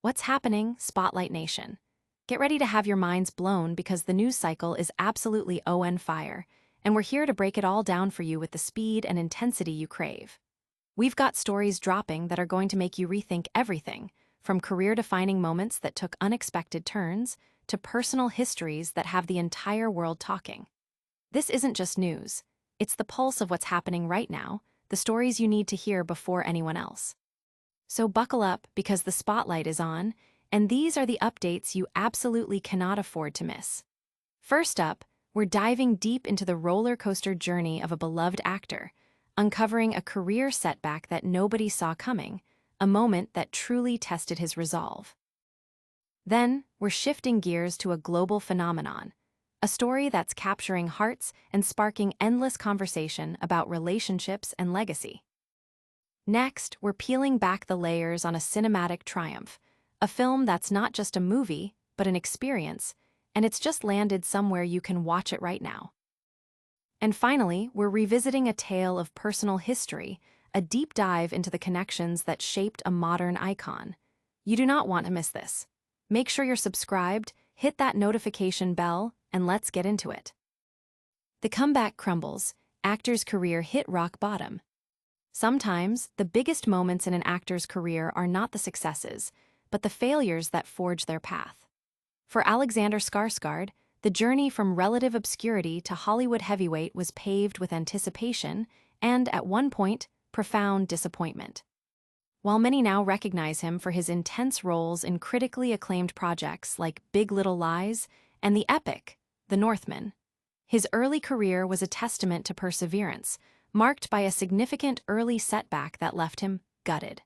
What's happening, Spotlight Nation? Get ready to have your minds blown because the news cycle is absolutely on fire, and we're here to break it all down for you with the speed and intensity you crave. We've got stories dropping that are going to make you rethink everything, from career-defining moments that took unexpected turns to personal histories that have the entire world talking. This isn't just news. It's the pulse of what's happening right now, the stories you need to hear before anyone else. So buckle up because the spotlight is on, and these are the updates you absolutely cannot afford to miss. First up, we're diving deep into the roller coaster journey of a beloved actor, uncovering a career setback that nobody saw coming, a moment that truly tested his resolve. Then, we're shifting gears to a global phenomenon, a story that's capturing hearts and sparking endless conversation about relationships and legacy. Next, we're peeling back the layers on a cinematic triumph, a film that's not just a movie, but an experience, and it's just landed somewhere you can watch it right now. And finally, we're revisiting a tale of personal history, a deep dive into the connections that shaped a modern icon. You do not want to miss this. Make sure you're subscribed, hit that notification bell, and let's get into it. The comeback crumbles, actor's career hit rock bottom. Sometimes, the biggest moments in an actor's career are not the successes, but the failures that forge their path. For Alexander Skarsgård, the journey from relative obscurity to Hollywood heavyweight was paved with anticipation and, at one point, profound disappointment. While many now recognize him for his intense roles in critically acclaimed projects like Big Little Lies and the epic The Northman, his early career was a testament to perseverance, marked by a significant early setback that left him gutted.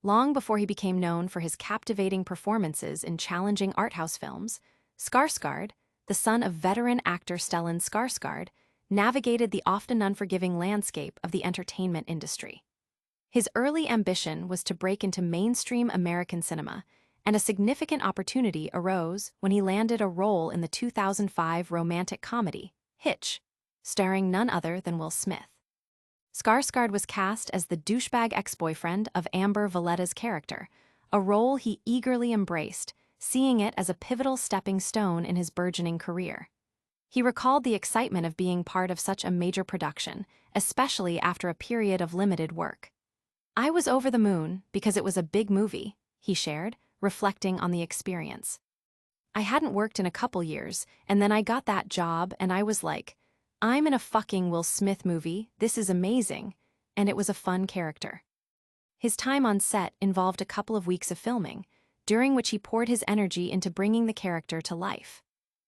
Long before he became known for his captivating performances in challenging arthouse films, Skarsgård, the son of veteran actor Stellan Skarsgård, navigated the often unforgiving landscape of the entertainment industry. His early ambition was to break into mainstream American cinema, and a significant opportunity arose when he landed a role in the 2005 romantic comedy, Hitch, starring none other than Will Smith. Skarsgård was cast as the douchebag ex-boyfriend of Amber Valletta's character, a role he eagerly embraced, seeing it as a pivotal stepping stone in his burgeoning career. He recalled the excitement of being part of such a major production, especially after a period of limited work. "I was over the moon because it was a big movie," he shared, reflecting on the experience. "I hadn't worked in a couple years, and then I got that job and I was like, I'm in a fucking Will Smith movie, this is amazing, and it was a fun character." His time on set involved a couple of weeks of filming, during which he poured his energy into bringing the character to life.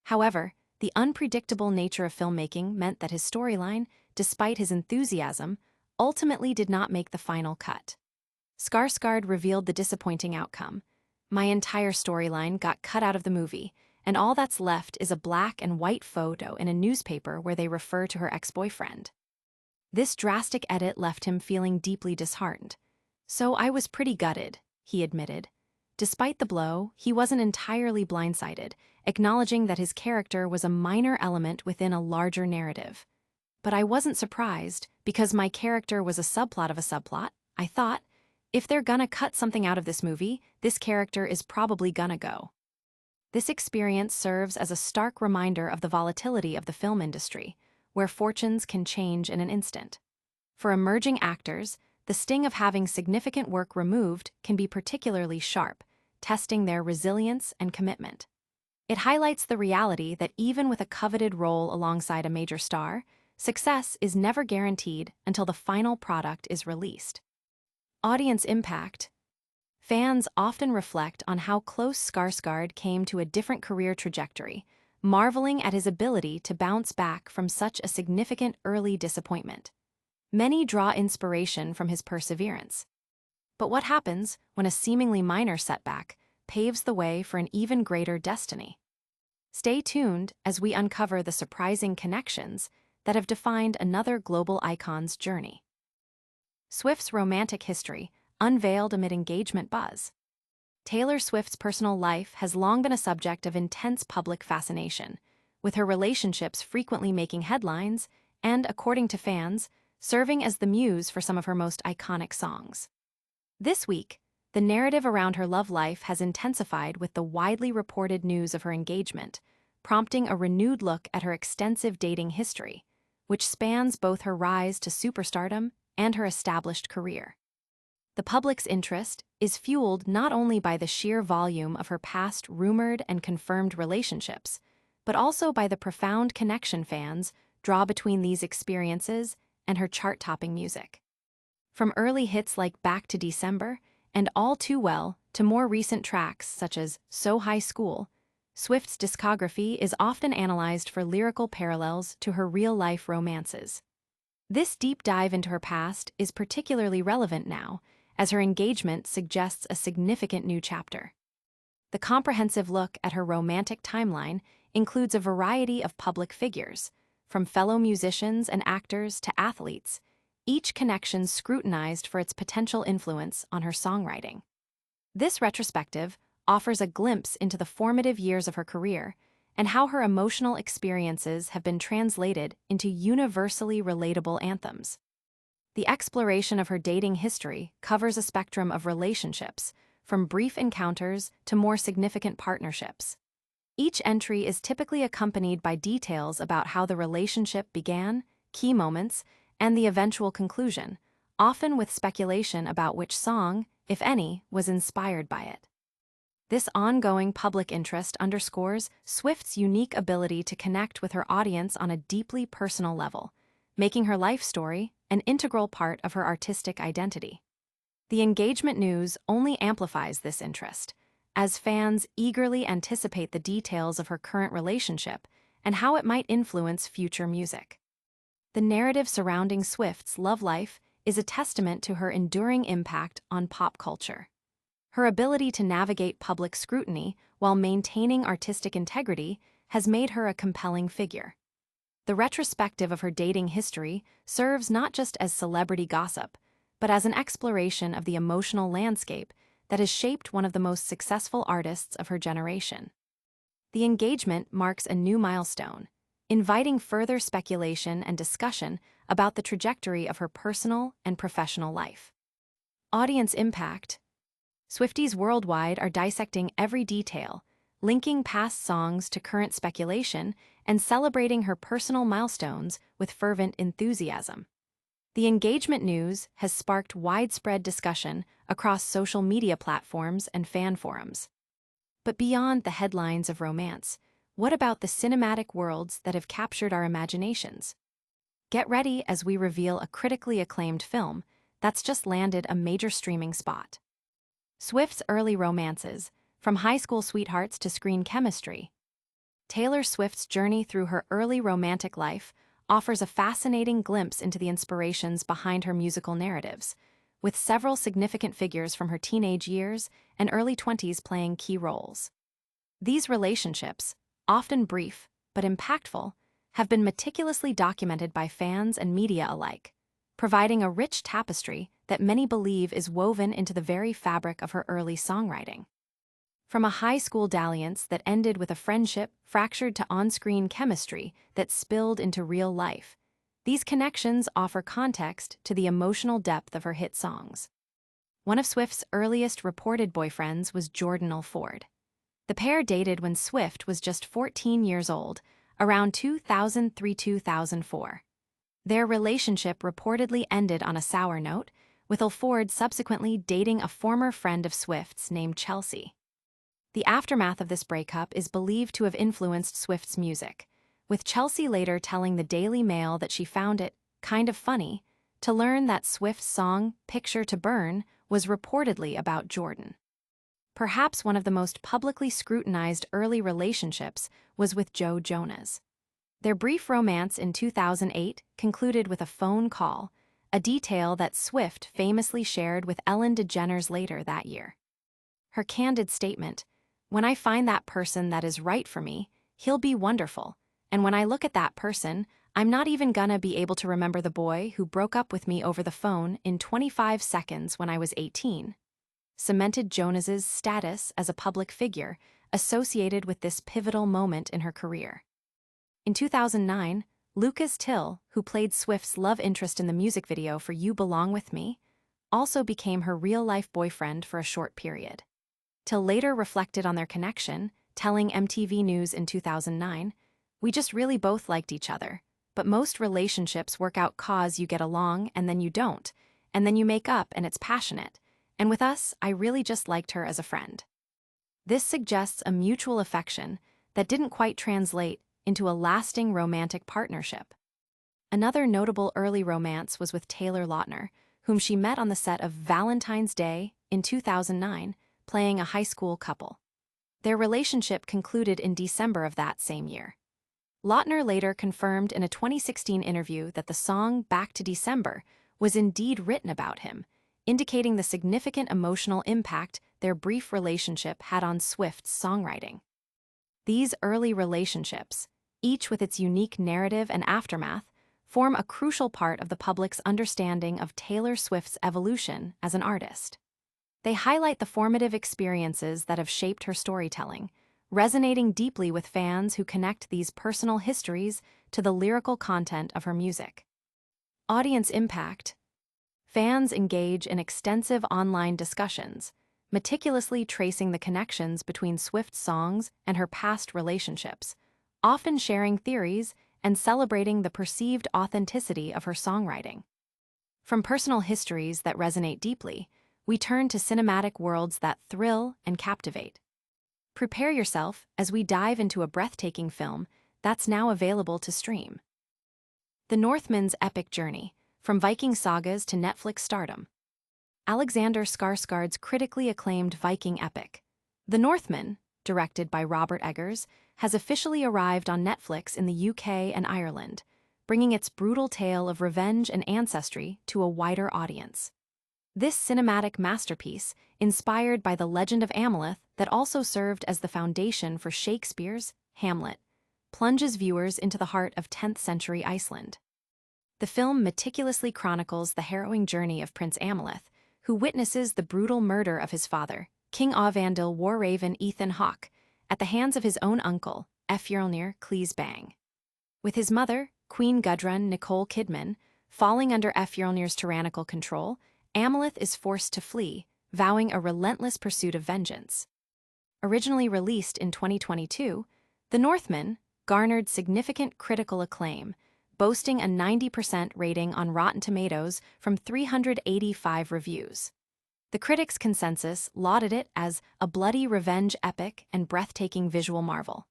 However, the unpredictable nature of filmmaking meant that his storyline, despite his enthusiasm, ultimately did not make the final cut. Skarsgård revealed the disappointing outcome. "My entire storyline got cut out of the movie, and all that's left is a black and white photo in a newspaper where they refer to her ex-boyfriend." This drastic edit left him feeling deeply disheartened. "So I was pretty gutted," he admitted. Despite the blow, he wasn't entirely blindsided, acknowledging that his character was a minor element within a larger narrative. "But I wasn't surprised, because my character was a subplot of a subplot. I thought, if they're gonna cut something out of this movie, this character is probably gonna go." This experience serves as a stark reminder of the volatility of the film industry, where fortunes can change in an instant. For emerging actors, the sting of having significant work removed can be particularly sharp, testing their resilience and commitment. It highlights the reality that even with a coveted role alongside a major star, success is never guaranteed until the final product is released. Audience impact. Fans often reflect on how close Skarsgård came to a different career trajectory, marveling at his ability to bounce back from such a significant early disappointment. Many draw inspiration from his perseverance. But what happens when a seemingly minor setback paves the way for an even greater destiny? Stay tuned as we uncover the surprising connections that have defined another global icon's journey. Swift's romantic history, unveiled amid engagement buzz. Taylor Swift's personal life has long been a subject of intense public fascination, with her relationships frequently making headlines and, according to fans, serving as the muse for some of her most iconic songs. This week, The narrative around her love life has intensified with the widely reported news of her engagement, prompting a renewed look at her extensive dating history, which spans both her rise to superstardom and her established career. The public's interest is fueled not only by the sheer volume of her past rumored and confirmed relationships, but also by the profound connection fans draw between these experiences and her chart-topping music. From early hits like Back to December and All Too Well to more recent tracks such as So High School, Swift's discography is often analyzed for lyrical parallels to her real-life romances. This deep dive into her past is particularly relevant now, as her engagement suggests a significant new chapter. The comprehensive look at her romantic timeline includes a variety of public figures, from fellow musicians and actors to athletes, each connection scrutinized for its potential influence on her songwriting. This retrospective offers a glimpse into the formative years of her career and how her emotional experiences have been translated into universally relatable anthems. The exploration of her dating history covers a spectrum of relationships, from brief encounters to more significant partnerships. Each entry is typically accompanied by details about how the relationship began, key moments, and the eventual conclusion, often with speculation about which song, if any, was inspired by it. This ongoing public interest underscores Swift's unique ability to connect with her audience on a deeply personal level, making her life story an integral part of her artistic identity. The engagement news only amplifies this interest, as fans eagerly anticipate the details of her current relationship and how it might influence future music. The narrative surrounding Swift's love life is a testament to her enduring impact on pop culture. Her ability to navigate public scrutiny while maintaining artistic integrity has made her a compelling figure. The retrospective of her dating history serves not just as celebrity gossip, but as an exploration of the emotional landscape that has shaped one of the most successful artists of her generation. The engagement marks a new milestone, inviting further speculation and discussion about the trajectory of her personal and professional life. Audience impact. Swifties worldwide are dissecting every detail, linking past songs to current speculation and celebrating her personal milestones with fervent enthusiasm. The engagement news has sparked widespread discussion across social media platforms and fan forums. But beyond the headlines of romance, what about the cinematic worlds that have captured our imaginations? Get ready as we reveal a critically acclaimed film that's just landed a major streaming spot. Swift's early romances, from high school sweethearts to screen chemistry. Taylor Swift's journey through her early romantic life offers a fascinating glimpse into the inspirations behind her musical narratives, with several significant figures from her teenage years and early 20s playing key roles. These relationships, often brief but impactful, have been meticulously documented by fans and media alike, providing a rich tapestry that many believe is woven into the very fabric of her early songwriting. From a high school dalliance that ended with a friendship fractured to on-screen chemistry that spilled into real life, these connections offer context to the emotional depth of her hit songs. One of Swift's earliest reported boyfriends was Jordan Ford. The pair dated when Swift was just 14 years old, around 2003-2004. Their relationship reportedly ended on a sour note, with Ford subsequently dating a former friend of Swift's named Chelsea. The aftermath of this breakup is believed to have influenced Swift's music, with Chelsea later telling the Daily Mail that she found it kind of funny to learn that Swift's song Picture to Burn was reportedly about Jordan. Perhaps one of the most publicly scrutinized early relationships was with Joe Jonas. Their brief romance in 2008 concluded with a phone call, a detail that Swift famously shared with Ellen DeGeneres later that year. Her candid statement, "When I find that person that is right for me, he'll be wonderful, and when I look at that person, I'm not even gonna be able to remember the boy who broke up with me over the phone in 25 seconds when I was 18, cemented Jonas's status as a public figure associated with this pivotal moment in her career. In 2009, Lucas Till, who played Swift's love interest in the music video for You Belong With Me, also became her real-life boyfriend for a short period. Till later reflected on their connection, telling MTV News in 2009, "We just really both liked each other. But most relationships work out 'cause you get along and then you don't, and then you make up and it's passionate. And with us, I really just liked her as a friend." This suggests a mutual affection that didn't quite translate into a lasting romantic partnership. Another notable early romance was with Taylor Lautner, whom she met on the set of Valentine's Day in 2009, playing a high school couple. Their relationship concluded in December of that same year. Lautner later confirmed in a 2016 interview that the song Back to December was indeed written about him, indicating the significant emotional impact their brief relationship had on Swift's songwriting. These early relationships, each with its unique narrative and aftermath, form a crucial part of the public's understanding of Taylor Swift's evolution as an artist. They highlight the formative experiences that have shaped her storytelling, resonating deeply with fans who connect these personal histories to the lyrical content of her music. Audience impact. Fans engage in extensive online discussions, meticulously tracing the connections between Swift's songs and her past relationships, often sharing theories and celebrating the perceived authenticity of her songwriting. From personal histories that resonate deeply, we turn to cinematic worlds that thrill and captivate. Prepare yourself as we dive into a breathtaking film that's now available to stream. The Northman's epic journey, from Viking sagas to Netflix stardom. Alexander Skarsgård's critically acclaimed Viking epic, The Northman, directed by Robert Eggers, has officially arrived on Netflix in the UK and Ireland, bringing its brutal tale of revenge and ancestry to a wider audience. This cinematic masterpiece, inspired by the legend of Amleth that also served as the foundation for Shakespeare's Hamlet, plunges viewers into the heart of 10th century Iceland. The film meticulously chronicles the harrowing journey of Prince Amleth, who witnesses the brutal murder of his father, King Avandil Warraven Ethan Hawke, at the hands of his own uncle, Efjornir Cleesbang. With his mother, Queen Gudrun Nicole Kidman, falling under Efjornir's tyrannical control, Amleth is forced to flee, vowing a relentless pursuit of vengeance. Originally released in 2022, The Northman garnered significant critical acclaim, boasting a 90% rating on Rotten Tomatoes from 385 reviews. The critics' consensus lauded it as a bloody revenge epic and breathtaking visual marvel,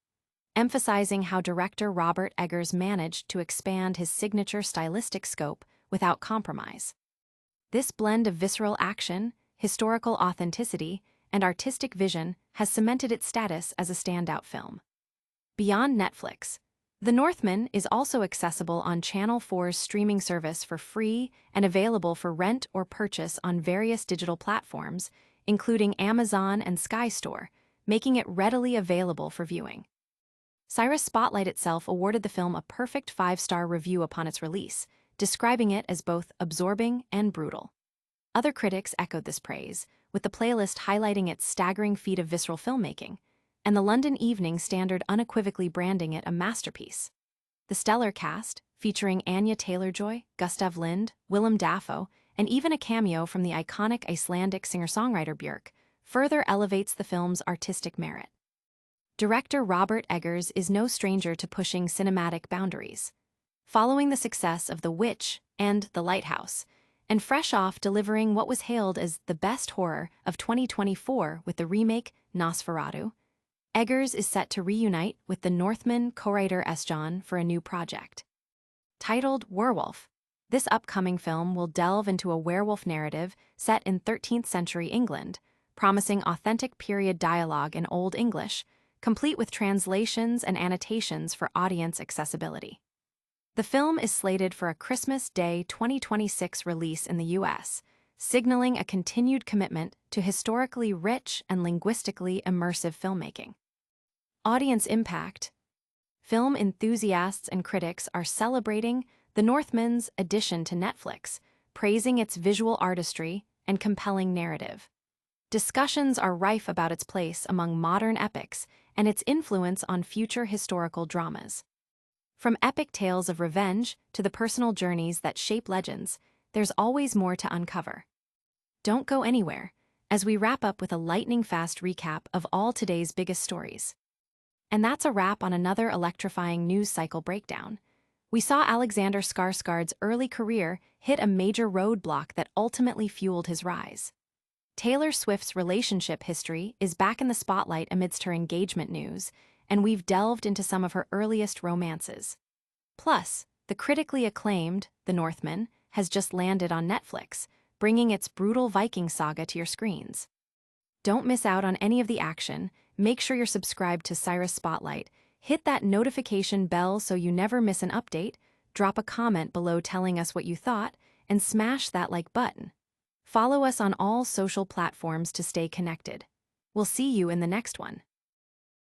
emphasizing how director Robert Eggers managed to expand his signature stylistic scope without compromise. This blend of visceral action, historical authenticity, and artistic vision has cemented its status as a standout film. Beyond Netflix, The Northman is also accessible on Channel 4's streaming service for free and available for rent or purchase on various digital platforms, including Amazon and Sky Store, making it readily available for viewing. Cyrus Spotlight itself awarded the film a perfect 5-star review upon its release, describing it as both absorbing and brutal. Other critics echoed this praise, with the playlist highlighting its staggering feat of visceral filmmaking, and the London Evening Standard unequivocally branding it a masterpiece. The stellar cast, featuring Anya Taylor-Joy, Gustav Lind, Willem Dafoe, and even a cameo from the iconic Icelandic singer-songwriter Björk, further elevates the film's artistic merit. Director Robert Eggers is no stranger to pushing cinematic boundaries. Following the success of The Witch and The Lighthouse, and fresh off delivering what was hailed as the best horror of 2024 with the remake Nosferatu, Eggers is set to reunite with the Northman co-writer Esjon for a new project. Titled Werewolf, this upcoming film will delve into a werewolf narrative set in 13th century England, promising authentic period dialogue in Old English, complete with translations and annotations for audience accessibility. The film is slated for a Christmas Day 2026 release in the US, signaling a continued commitment to historically rich and linguistically immersive filmmaking. Audience impact. Film enthusiasts and critics are celebrating The Northman's addition to Netflix, praising its visual artistry and compelling narrative. Discussions are rife about its place among modern epics and its influence on future historical dramas. From epic tales of revenge to the personal journeys that shape legends, there's always more to uncover. Don't go anywhere, as we wrap up with a lightning-fast recap of all today's biggest stories. And that's a wrap on another electrifying news cycle breakdown. We saw Alexander Skarsgård's early career hit a major roadblock that ultimately fueled his rise. Taylor Swift's relationship history is back in the spotlight amidst her engagement news, and we've delved into some of her earliest romances. Plus, the critically acclaimed The Northman has just landed on Netflix, bringing its brutal Viking saga to your screens. Don't miss out on any of the action. Make sure you're subscribed to Cyrus Spotlight. Hit that notification bell so you never miss an update, drop a comment below telling us what you thought, and smash that like button. Follow us on all social platforms to stay connected. We'll see you in the next one.